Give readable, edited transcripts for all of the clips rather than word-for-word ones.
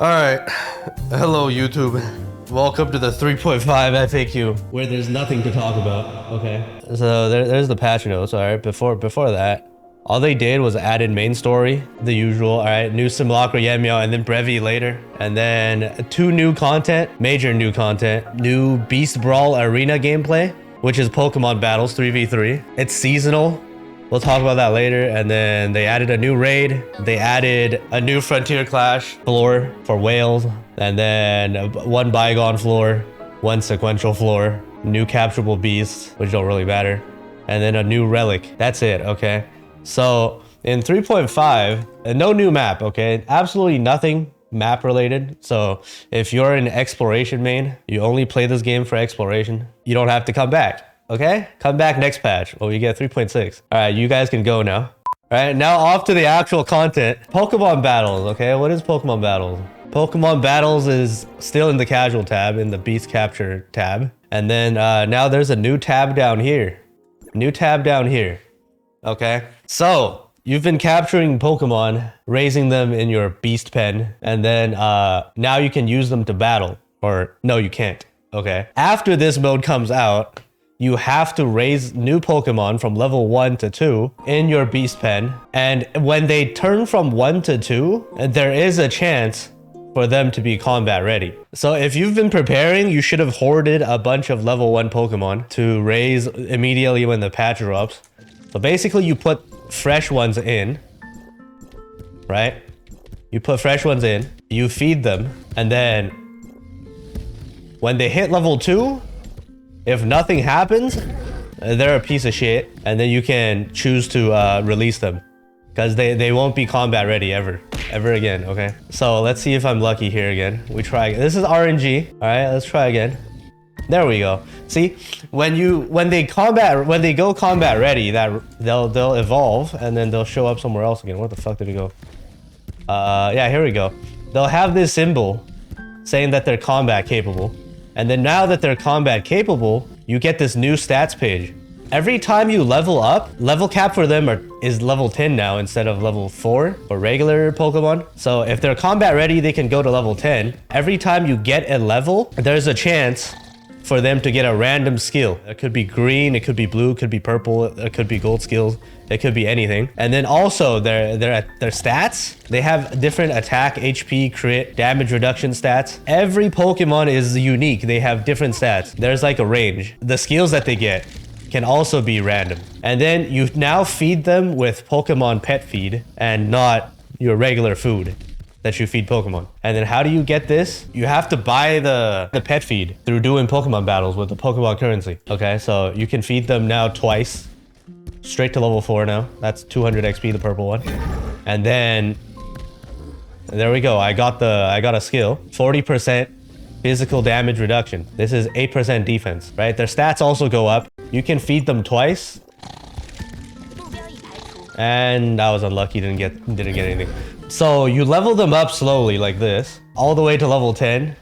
Alright, hello YouTube. Welcome to the 3.5 FAQ, where there's nothing to talk about, okay? So there's the patch notes, alright? Before that, all they did was add in main story, the usual, alright? New Simulacra Yemyo, and then Brevi later. And then 2 new content, major new content. New Beast Brawl Arena gameplay, which is Pokemon Battles 3v3. It's seasonal. We'll talk about that later. And then they added a new raid. They added a new Frontier Clash floor for whales. And then 1 bygone floor, 1 sequential floor, new capturable beasts, which don't really matter. And then a new relic. That's it, okay? So in 3.5, no new map, okay? Absolutely nothing map related. So if you're an exploration main, you only play this game for exploration, you don't have to come back. Okay, come back next patch. Well, you get 3.6. All right, you guys can go now. All right, now off to the actual content. Pokemon Battles, okay? What is Pokemon Battles? Pokemon Battles is still in the casual tab, in the Beast Capture tab. And then now there's a new tab down here. New tab down here, okay? So you've been capturing Pokemon, raising them in your Beast Pen, and then now you can use them to battle. Or no, you can't, okay? After this mode comes out, you have to raise new Pokemon from level 1 to 2 in your Beast Pen. And when they turn from 1 to 2, there is a chance for them to be combat ready. So if you've been preparing, you should have hoarded a bunch of level 1 Pokemon to raise immediately when the patch drops. So basically you put fresh ones in, right? You put fresh ones in, you feed them, and then when they hit level 2, if nothing happens, they're a piece of shit, and then you can choose to release them because they won't be combat ready ever again, okay? So let's see if I'm lucky here again. We try again. This is RNG. All right, let's try again. There we go. See, when they go combat ready, that they'll evolve and then they'll show up somewhere else again. Where the fuck did it go? Yeah, here we go. They'll have this symbol saying that they're combat capable. And then now that they're combat capable, you get this new stats page. Every time you level up, level cap for them is level 10 now instead of level 4 for regular Pokemon. So if they're combat ready, they can go to level 10. Every time you get a level, there's a chance for them to get a random skill. It could be green, it could be blue, it could be purple, it could be gold skills, it could be anything. And then also their stats, they have different attack, HP, crit, damage reduction stats. Every Pokemon is unique. They have different stats. There's like a range. The skills that they get can also be random. And then you now feed them with Pokemon Pet Feed and not your regular food that you feed Pokemon. And then how do you get this? You have to buy the pet feed through doing Pokemon battles with the Pokemon currency. Okay, so you can feed them now twice, straight to level 4 now. That's 200 XP, the purple one. And then there we go. I got a skill, 40% physical damage reduction. This is 8% defense, right? Their stats also go up. You can feed them twice. And I was unlucky, didn't get anything. So you level them up slowly like this, all the way to level 10.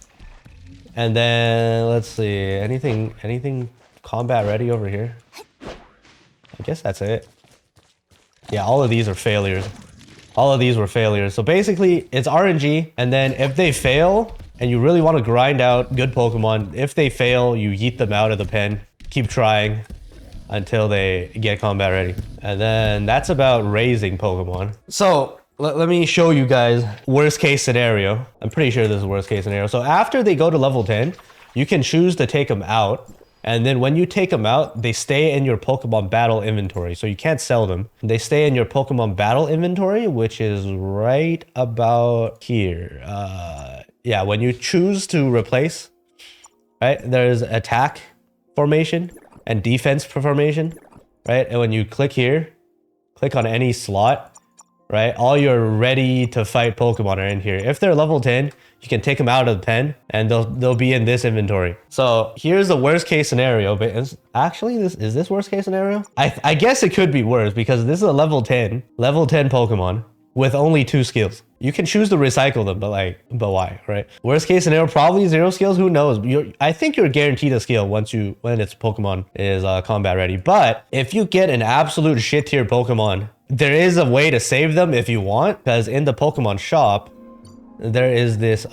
And then let's see, anything combat ready over here? I guess that's it. Yeah, all of these are failures. All of these were failures. So basically it's RNG, and then if they fail and you really want to grind out good Pokemon, if they fail, you yeet them out of the pen, keep trying until they get combat ready. And then that's about raising Pokemon. So let me show you guys worst case scenario. I'm pretty sure this is worst case scenario. So after they go to level 10, you can choose to take them out. And then when you take them out, they stay in your Pokemon battle inventory. So you can't sell them. They stay in your Pokemon battle inventory, which is right about here. Yeah, when you choose to replace, right? There's attack formation and defense formation, right? And when you click here, click on any slot, right? All your ready to fight Pokemon are in here. If they're level 10, you can take them out of the pen and they'll be in this inventory. So here's the worst case scenario, but is this worst case scenario? I guess it could be worse because this is a level 10 Pokemon with only 2 skills. You can choose to recycle them, but why, right? Worst case scenario, probably 0 skills. Who knows? I think you're guaranteed a skill when its Pokemon is combat ready. But if you get an absolute shit tier Pokemon, there is a way to save them if you want, because in the Pokemon shop, there is this,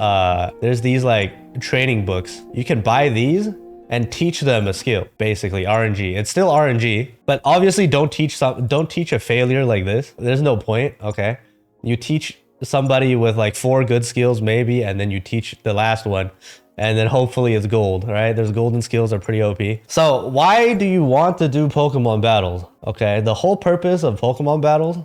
there's these like training books. You can buy these and teach them a skill, basically RNG. It's still RNG, but obviously don't teach a failure like this. There's no point, okay? You teach somebody with like 4 good skills maybe, and then you teach the last one, and then hopefully it's gold, right? There's golden skills are pretty OP. So why do you want to do Pokemon battles? Okay, the whole purpose of Pokemon battles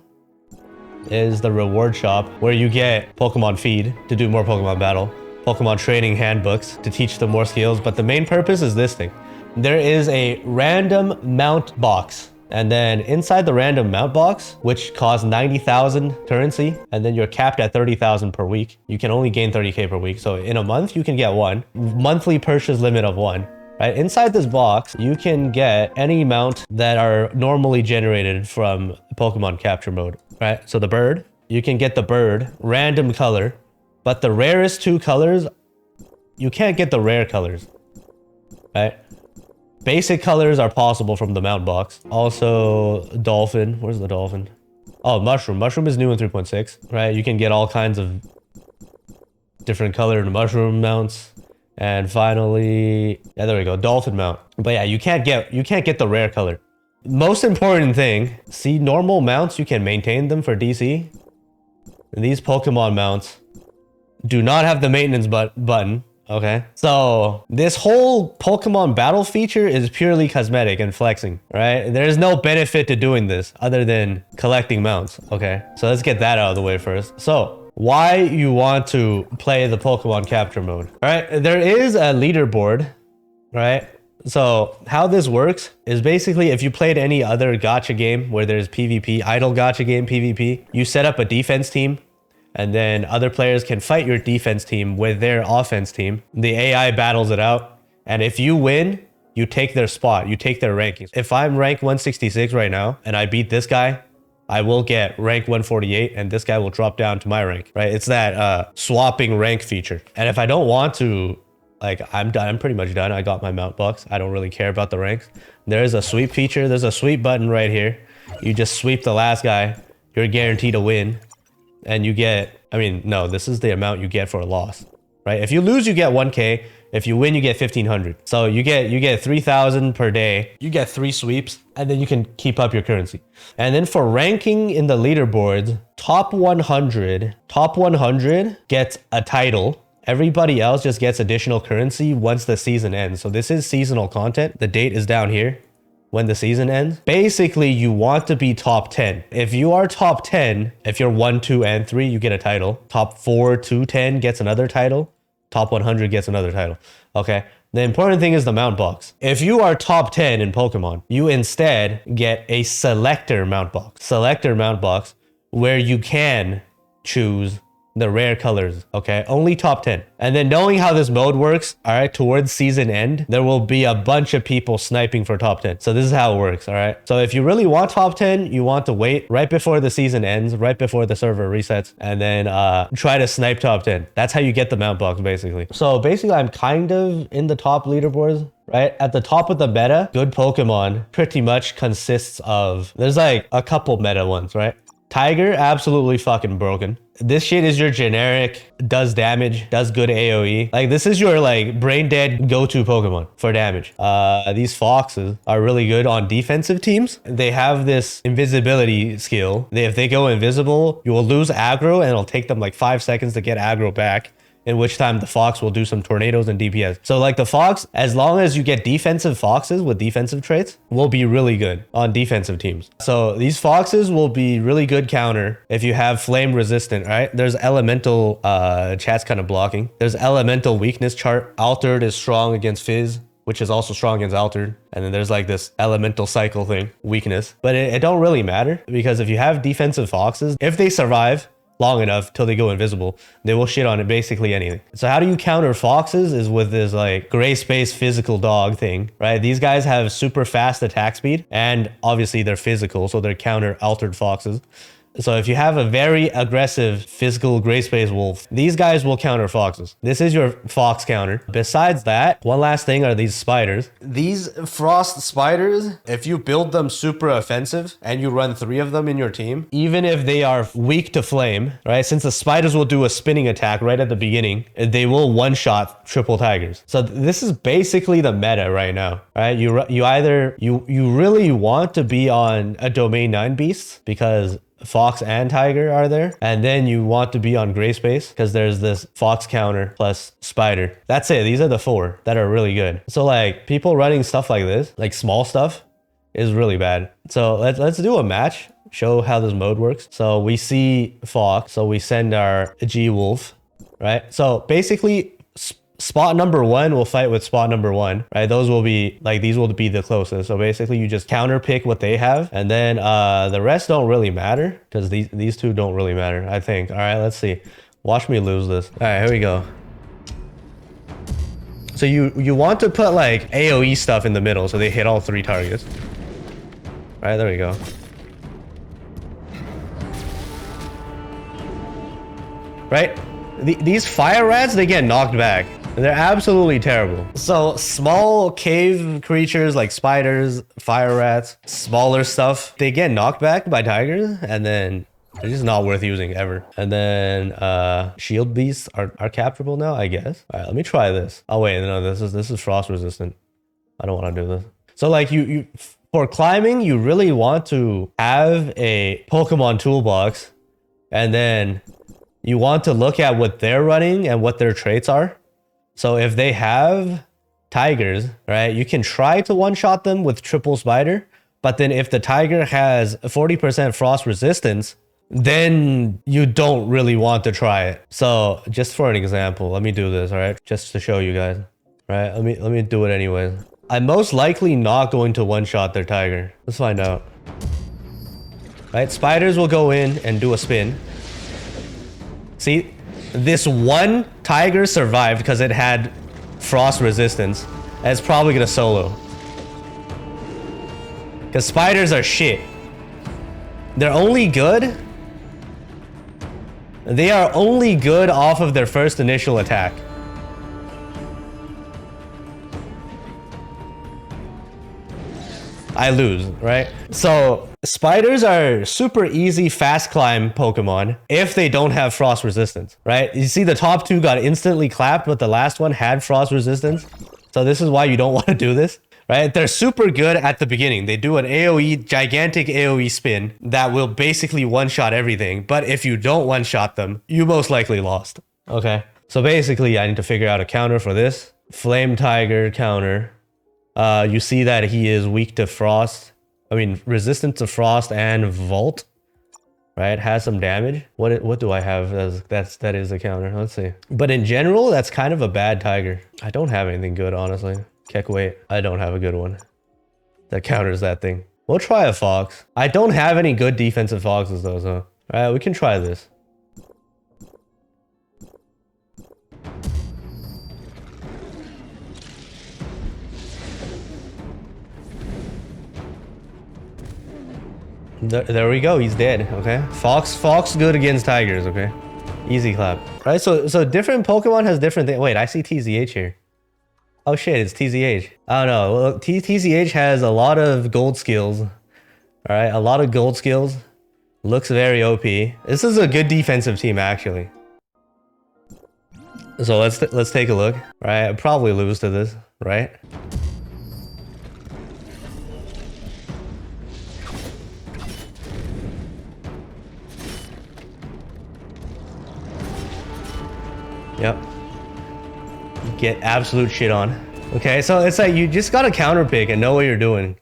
is the reward shop, where you get Pokemon feed to do more Pokemon battle, Pokemon training handbooks to teach them more skills, but the main purpose is this thing. There is a random mount box, and then inside the random mount box, which costs 90,000 currency, and then you're capped at 30,000 per week. You can only gain 30k per week, so in a month you can get 1 monthly purchase limit of 1. Right? Inside this box, you can get any mount that are normally generated from Pokemon capture mode, right? So the bird, you can get the bird, random color, but the rarest 2 colors, you can't get the rare colors, right? Basic colors are possible from the mount box. Also, dolphin. Where's the dolphin? Oh, mushroom. Mushroom is new in 3.6, right? You can get all kinds of different colored mushroom mounts. And finally, yeah, there we go, dolphin mount. But yeah, you can't get the rare color. Most important thing, see normal mounts, you can maintain them for DC. And these Pokemon mounts do not have the maintenance button, okay? So this whole Pokemon battle feature is purely cosmetic and flexing, right? There's no benefit to doing this other than collecting mounts, okay? So let's get that out of the way first. So why you want to play the Pokemon capture mode, right? There is a leaderboard, right? So how this works is basically if you played any other gacha game where there's PvP, idle gacha game PvP, you set up a defense team, and then other players can fight your defense team with their offense team. The AI battles it out, and if you win, you take their spot, you take their rankings. If I'm rank 166 right now and I beat this guy, I will get rank 148 and this guy will drop down to my rank, right? It's that swapping rank feature. And if I don't want to, like, I'm done, I'm pretty much done. I got my mount box. I don't really care about the ranks. There is a sweep feature. There's a sweep button right here. You just sweep the last guy. You're guaranteed to win. And you get, I mean, no, this is the amount you get for a loss, right? If you lose, you get 1K. If you win, you get 1,500. So you get 3,000 per day. You get 3 sweeps, and then you can keep up your currency. And then for ranking in the leaderboards, top 100 gets a title. Everybody else just gets additional currency once the season ends. So this is seasonal content. The date is down here. When the season ends, basically you want to be top 10. If you are top 10, if you're 1, 2, and 3, you get a title. Top 4 to 10 gets another title. Top 100 gets another title. Okay. The important thing is the mount box. If you are top 10 in Pokemon, you instead get a selector mount box. Selector mount box where you can choose the rare colors, okay? Only top 10. And then knowing how this mode works, all right, towards season end, there will be a bunch of people sniping for top 10. So this is how it works, all right? So if you really want top 10, you want to wait right before the season ends, right before the server resets, and then try to snipe top 10. That's how you get the mount box, basically. So basically, I'm kind of in the top leaderboards, right? At the top of the meta, good Pokemon pretty much consists of, there's like a couple meta ones, right? Tiger, absolutely fucking broken. This shit is your generic, does damage, does good AoE. Like, this is your, like, brain dead go-to Pokemon for damage. These foxes are really good on defensive teams. They have this invisibility skill. If they go invisible, you will lose aggro, and it'll take them like 5 seconds to get aggro back, in which time the fox will do some tornadoes and DPS. So like the fox, as long as you get defensive foxes with defensive traits, will be really good on defensive teams. So these foxes will be really good counter if you have flame resistant, right? There's elemental, chat's kind of blocking. There's elemental weakness chart. Altered is strong against Fizz, which is also strong against Altered. And then there's like this elemental cycle thing, weakness. But it don't really matter, because if you have defensive foxes, if they survive long enough till they go invisible, they will shit on it basically anything. So how do you counter foxes is with this like gray space physical dog thing, right? These guys have super fast attack speed, and obviously they're physical, so they're counter altered foxes. So if you have a very aggressive physical gray space wolf, these guys will counter foxes. This is your fox counter. Besides that, one last thing are these spiders. These frost spiders, if you build them super offensive and you run 3 of them in your team, even if they are weak to flame, right? Since the spiders will do a spinning attack right at the beginning, they will one-shot triple tigers. So this is basically the meta right now, right? You really want to be on a domain 9 beast because fox and tiger are there, and then you want to be on gray space because there's this fox counter plus spider. That's it. These are the 4 that are really good. So like people running stuff like this, like small stuff, is really bad. So let's do a match, show how this mode works. So we see fox, so we send our G wolf, right? So basically spot number 1 will fight with spot number 1, right? Those will be like, these will be the closest. So basically you just counter pick what they have, and then the rest don't really matter because these 2 don't really matter, I think. All right, let's see. Watch me lose this. All right, here we go. So you want to put like AoE stuff in the middle so they hit all 3 targets. All right, there we go. Right? These fire rats, they get knocked back. They're absolutely terrible. So small cave creatures like spiders, fire rats, smaller stuff, they get knocked back by tigers, and then they're just not worth using ever. And then shield beasts are capturable now, I guess. All right, let me try this. Oh wait, no, this is frost resistant. I don't want to do this. So like you for climbing, you really want to have a Pokemon toolbox, and then you want to look at what they're running and what their traits are. So if they have tigers, right, you can try to one-shot them with triple spider, but then if the tiger has 40% frost resistance, then you don't really want to try it. So just for an example, let me do this, all right, just to show you guys. Right, let me do it anyways. I'm most likely not going to one-shot their tiger. Let's find out. Right, spiders will go in and do a spin. See, this one tiger survived because it had frost resistance. And it's probably gonna solo. Because spiders are shit. They're only good. They are only good off of their first initial attack. I lose, right? So spiders are super easy fast climb Pokemon if they don't have frost resistance, right? You see the top 2 got instantly clapped, but the last one had frost resistance. So this is why you don't want to do this, right? They're super good at the beginning. They do an AoE, gigantic AoE spin that will basically one-shot everything. But if you don't one-shot them, you most likely lost. Okay. So basically I need to figure out a counter for this. Flame Tiger counter. You see that he is weak to frost. I mean, resistant to frost and vault. Right, has some damage. What do I have as that is a counter? Let's see. But in general, that's kind of a bad tiger. I don't have anything good, honestly. Keck, wait, I don't have a good one that counters that thing. We'll try a fox. I don't have any good defensive foxes though, so all right, we can try this. There we go, he's dead, okay? Fox good against tigers, okay? Easy clap. Right, so different Pokemon has different things. Wait, I see TZH here. Oh shit, it's TZH. I don't know, well, TZH has a lot of gold skills. Alright, a lot of gold skills. Looks very OP. This is a good defensive team, actually. So let's take a look. Right, I'll probably lose to this, right? Yep. Get absolute shit on. Okay, so it's like you just gotta counter pick and know what you're doing.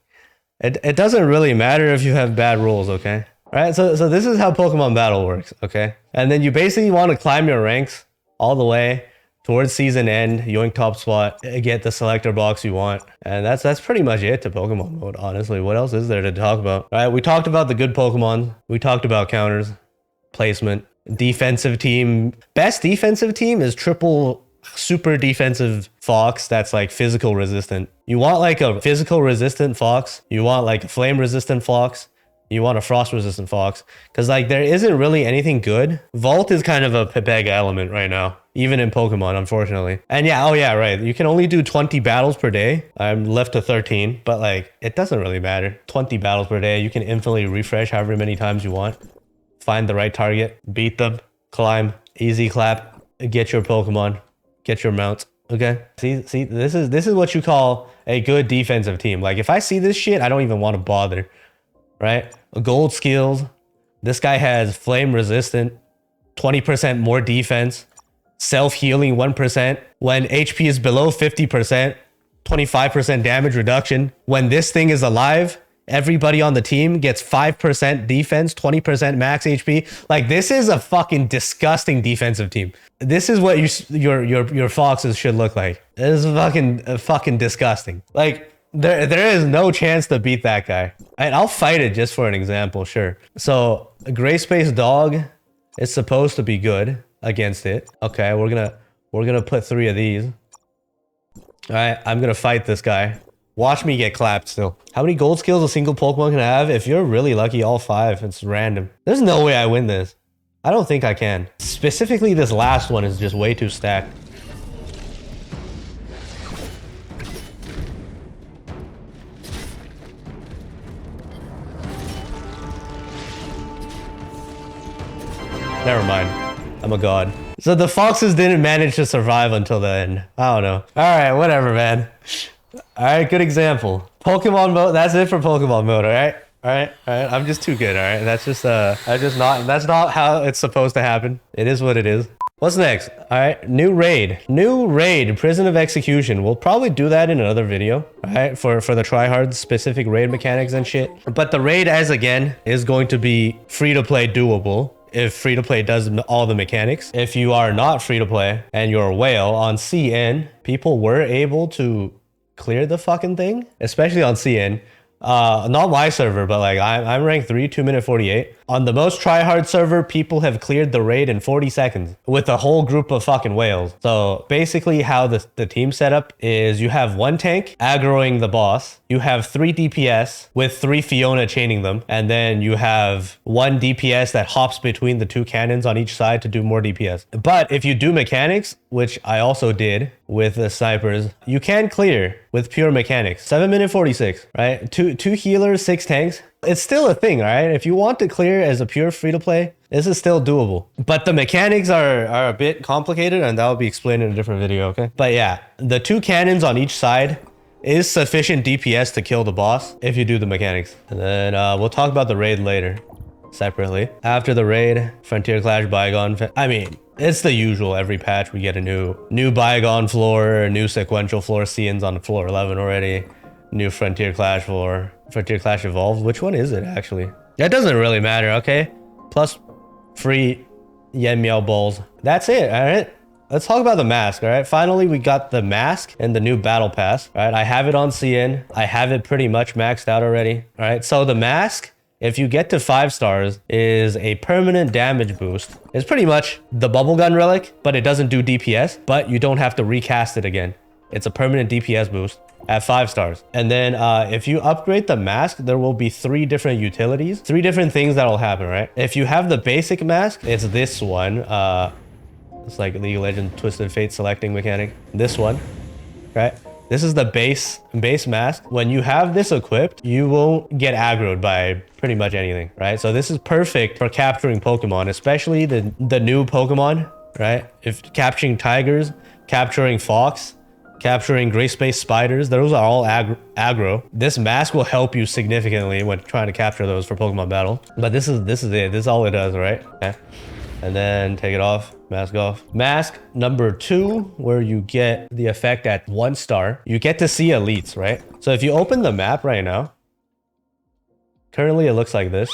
It doesn't really matter if you have bad rolls, okay? Alright, so this is how Pokemon Battle works, okay? And then you basically want to climb your ranks all the way towards season end, yoink top spot, get the selector box you want. And that's pretty much it to Pokemon mode, honestly. What else is there to talk about? Alright, we talked about the good Pokemon. We talked about counters, placement. Defensive team. Best defensive team is triple super defensive fox that's like physical resistant. You want like a physical resistant fox. You want like a flame resistant fox. You want a frost resistant fox because like there isn't really anything good. Vault is kind of a peg element right now, even in Pokemon, unfortunately. And yeah, oh yeah, right. You can only do 20 battles per day. I'm left to 13, but like it doesn't really matter. 20 battles per day. You can infinitely refresh however many times you want. Find the right target, beat them, climb, easy clap, get your Pokemon, get your mounts. Okay. See, this is what you call a good defensive team. Like if I see this shit, I don't even want to bother. Right? Gold skills. This guy has flame resistant, 20% more defense, self-healing 1%. When HP is below 50%, 25% damage reduction. When this thing is alive, everybody on the team gets 5% defense, 20% max HP. Like this is a fucking disgusting defensive team. This is what your foxes should look like. This is fucking disgusting. Like there is no chance to beat that guy. And I'll fight it just for an example, sure. So a gray space dog is supposed to be good against it. Okay, we're gonna put 3 of these. All right, I'm gonna fight this guy. Watch me get clapped still. How many gold skills a single Pokemon can have? If you're really lucky, all 5. It's random. There's no way I win this. I don't think I can. Specifically, this last one is just way too stacked. Never mind. I'm a god. So the foxes didn't manage to survive until the end. I don't know. Alright, whatever, man. Alright, good example. Pokemon mode, that's it for Pokemon mode, alright? Alright. I'm just too good, alright? That's not how it's supposed to happen. It is what it is. What's next? Alright, new raid. New raid, Prison of Execution. We'll probably do that in another video, alright? For the tryhard specific raid mechanics and shit. But the raid, as again, is going to be free-to-play doable. If free-to-play does all the mechanics. If you are not free-to-play and you're a whale on CN, people were able to clear the fucking thing, especially on CN. Not my server, but like I'm ranked 3, 2 minute 48. On the most tryhard server, people have cleared the raid in 40 seconds with a whole group of fucking whales. So basically how the team setup is you have 1 tank aggroing the boss. You have 3 DPS with 3 Fiona chaining them. And then you have 1 DPS that hops between the 2 cannons on each side to do more DPS. But if you do mechanics, which I also did with the snipers, you can clear with pure mechanics. 7 minute 46, right? Two healers, 6 tanks. It's still a thing, right? If you want to clear as a pure free-to-play, this is still doable. But the mechanics are a bit complicated, and that will be explained in a different video, okay? But yeah, the 2 cannons on each side is sufficient DPS to kill the boss if you do the mechanics. And then we'll talk about the raid later, separately. After the raid, Frontier Clash Bygone. I mean, it's the usual. Every patch we get a new Bygone floor, a new sequential floor. Cian's on floor 11 already. New Frontier Clash floor. Frontier Clash Evolved. Which one is it, actually? That doesn't really matter, okay? Plus free Yen Meow balls. That's it, all right? Let's talk about the mask, all right? Finally, we got the mask and the new battle pass, all right? I have it on CN. I have it pretty much maxed out already, all right? So the mask, if you get to 5 stars, is a permanent damage boost. It's pretty much the bubblegum relic, but it doesn't do DPS, but you don't have to recast it again. It's a permanent DPS boost at 5 stars. And then if you upgrade the mask, there will be 3 different utilities, 3 different things that'll happen, right? If you have the basic mask, it's this one. It's like League of Legends Twisted Fate selecting mechanic. This one, right? This is the base mask. When you have this equipped, you won't get aggroed by pretty much anything, right? So this is perfect for capturing Pokemon, especially the new Pokemon, right? If capturing tigers, capturing fox, capturing gray space spiders, those are all aggro. This mask will help you significantly when trying to capture those for Pokemon battle. But this is it. This is all it does, right? Okay. And then take it off, mask off. Mask number 2, where you get the effect at 1 star. You get to see elites, right? So if you open the map right now, currently it looks like this.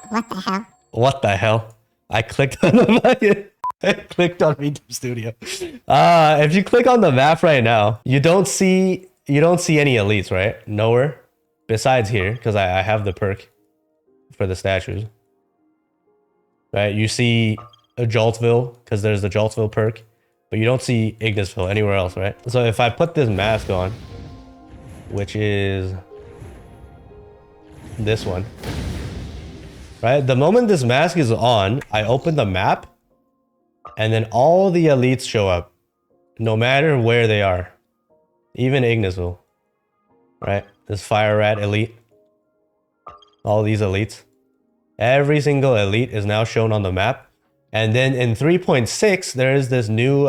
What the hell? What the hell? I clicked on the I clicked on YouTube Studio. If you click on the map right now, you don't see any elites, right? Nowhere besides here, because I have the perk for the statues. Right? You see a Joltville because there's the Joltville perk, but you don't see Ignisville anywhere else, right? So if I put this mask on, which is This one. Right? The moment this mask is on, I open the map, and then all the elites show up. No matter where they are. Even Ignisville. Right? This Fire Rat elite. All these elites. Every single elite is now shown on the map. And then in 3.6, there is this new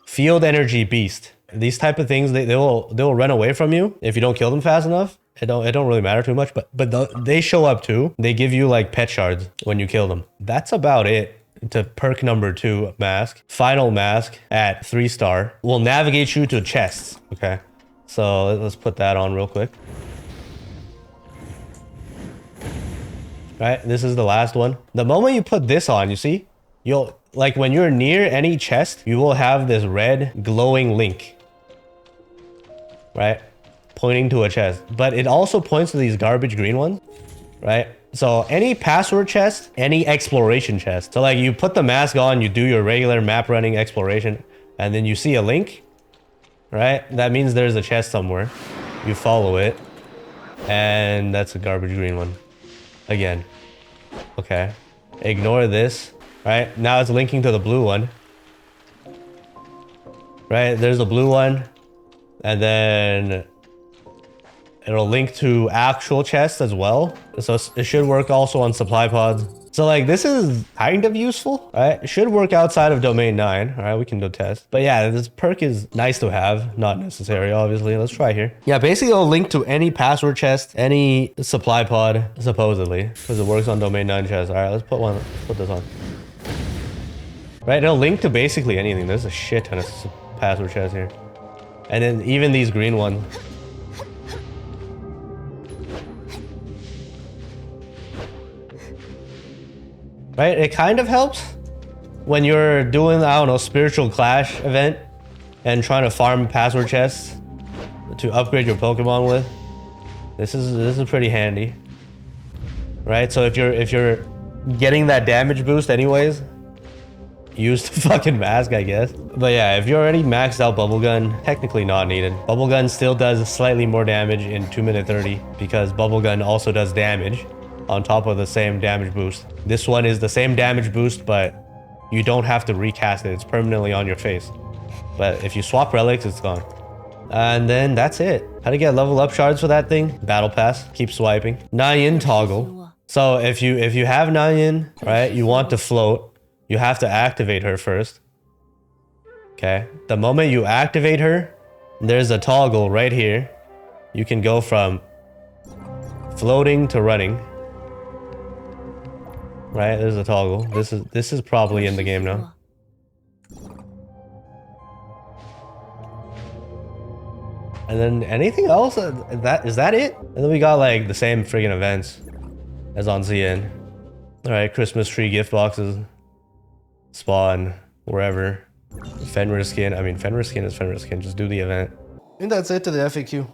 field energy beast. These type of things, they will run away from you if you don't kill them fast enough. It don't really matter too much, but they show up too. They give you like pet shards when you kill them. That's about it. To perk number 2 mask. Final mask at 3-star will navigate you to chests. Okay, so let's put that on real quick. Right, this is the last one. The moment you put this on, you see, you'll like when you're near any chest, you will have this red glowing link. Right, pointing to a chest, but it also points to these garbage green ones. Right. So any password chest, any exploration chest. So like you put the mask on, you do your regular map running exploration, and then you see a link, right? That means there's a chest somewhere. You follow it, and that's a garbage green one. Again. Okay. Ignore this, right? Now it's linking to the blue one. Right? There's the blue one, and then it'll link to actual chests as well. So it should work also on supply pods. So like this is kind of useful, right? It should work outside of domain 9. All right, we can do a test. But yeah, this perk is nice to have, not necessary, obviously. Let's try here. Yeah, basically it'll link to any password chest, any supply pod, supposedly, because it works on domain 9 chests. All right, let's put this on. Right, it'll link to basically anything. There's a shit ton of password chests here. And then even these green ones. Right, it kind of helps when you're doing, I don't know, spiritual clash event and trying to farm password chests to upgrade your Pokemon with. This is pretty handy. Right, so if you're getting that damage boost anyways, use the fucking mask, I guess. But yeah, if you're already maxed out Bubble Gun, technically not needed. Bubble Gun still does slightly more damage in 2 minute 30 because Bubble Gun also does damage on top of the same damage boost. This one is the same damage boost, but you don't have to recast it. It's permanently on your face. But if you swap relics, it's gone. And then that's it. How to get level up shards for that thing? Battle pass. Keep swiping. Nanyin toggle. So if you have Nanyin, right, you want to float, you have to activate her first. Okay. The moment you activate her, there's a toggle right here. You can go from floating to running. Right, there's a toggle. This is probably in the game now. And then anything else? Is that it? And then we got like the same friggin' events as on ZN. Alright, Christmas tree gift boxes. Spawn, wherever. Fenrir skin. I mean, Fenrir skin is Fenrir skin. Just do the event. And that's it to the FAQ.